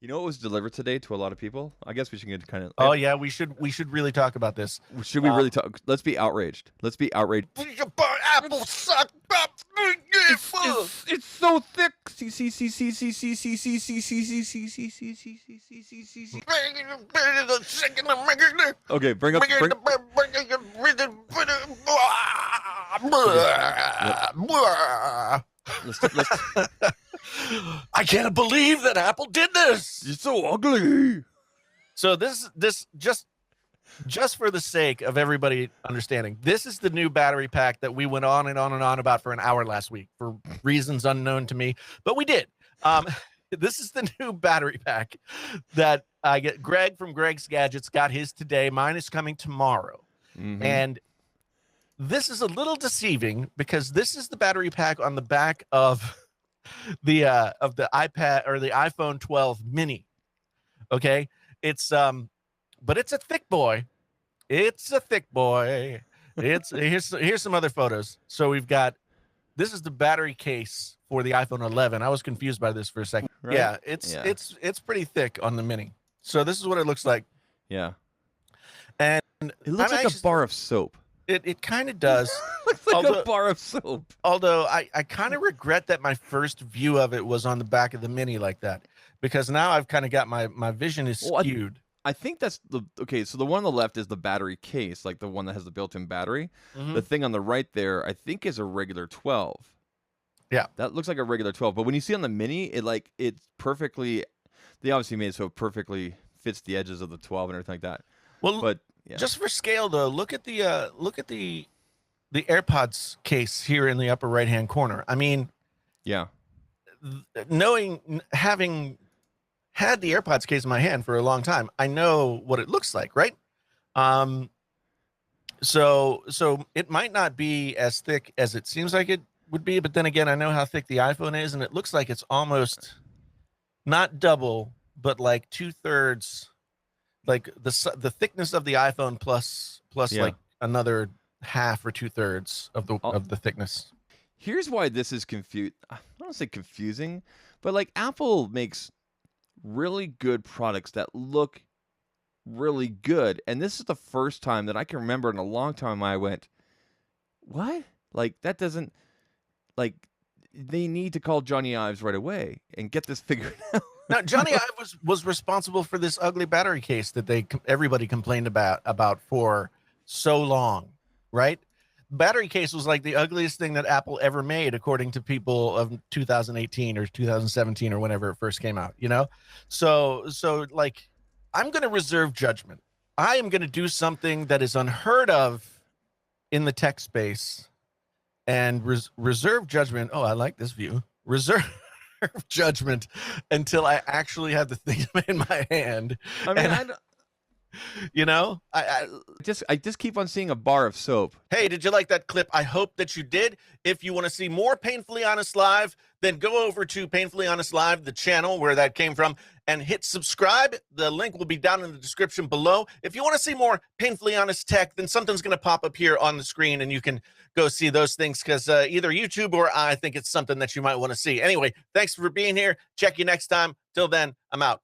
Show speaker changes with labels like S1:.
S1: You know what was delivered today to a lot of people? I guess we should get kind of.
S2: Oh yeah, we should really talk about this.
S1: Should we really talk? Let's be outraged. Let's be outraged.
S2: Apple suck.
S1: It's so thick. Okay, bring up.
S2: I can't believe that Apple did this.
S1: It's so ugly.
S2: So this just for the sake of everybody understanding, this is the new battery pack that we went on and on and on about for an hour last week for reasons unknown to me, but we did. This is the new battery pack that I get. Greg from Greg's Gadgets got his today. Mine is coming tomorrow.
S1: Mm-hmm.
S2: And this is a little deceiving because this is the battery pack on the back of the iPad or the iPhone 12 mini. Okay. It's but it's a thick boy. It's a thick boy. Here's some other photos. So we've got, this is the battery case for the iPhone 11. I was confused by this for a second. Right? Yeah, it's pretty thick on the mini. So this is what it looks like.
S1: Yeah.
S2: And
S1: it looks like a bar of soap.
S2: It kind of does.
S1: Looks like a bar of soap.
S2: Although I kind of regret that my first view of it was on the back of the mini like that, because now I've kind of got my vision is skewed.
S1: I think that's okay. So the one on the left is the battery case, like the one that has the built-in battery. Mm-hmm. The thing on the right there, I think, is a regular 12.
S2: Yeah,
S1: that looks like a regular 12. But when you see on the mini, it's perfectly. They obviously made it so it perfectly fits the edges of the 12 and everything like that.
S2: Well,
S1: but yeah.
S2: Just for scale though, look at the AirPods case here in the upper right-hand corner. I mean, yeah, having had the AirPods case in my hand for a long time, I know what it looks like, right? So it might not be as thick as it seems like it would be, but then again, I know how thick the iPhone is, and it looks like it's almost not double, but like 2/3, like the thickness of the iPhone plus like another half or 2/3 of the thickness.
S1: Here's why this is I don't want to say confusing, but like Apple makes really good products that look really good, and this is the first time that I can remember in a long time I went, what? Like, that doesn't, like, they need to call Johnny Ives right away and get this figured out.
S2: Now, Johnny Ives was responsible for this ugly battery case that everybody complained about for so long, right? Battery case was like the ugliest thing that Apple ever made, according to people of 2018 or 2017 or whenever it first came out, you know? So like, I'm going to reserve judgment. I am going to do something that is unheard of in the tech space and reserve judgment. Oh, I like this view. Reserve judgment until I actually have the thing in my hand.
S1: I mean,
S2: you know,
S1: I just keep on seeing a bar of soap.
S2: Hey, did you like that clip? I hope that you did. If you want to see more Painfully Honest Live, then go over to Painfully Honest Live, the channel where that came from, and hit subscribe. The link will be down in the description below. If you want to see more Painfully Honest tech, then something's going to pop up here on the screen, and you can go see those things, because either YouTube or I think it's something that you might want to see. Anyway, thanks for being here. Check you next time. Till then, I'm out.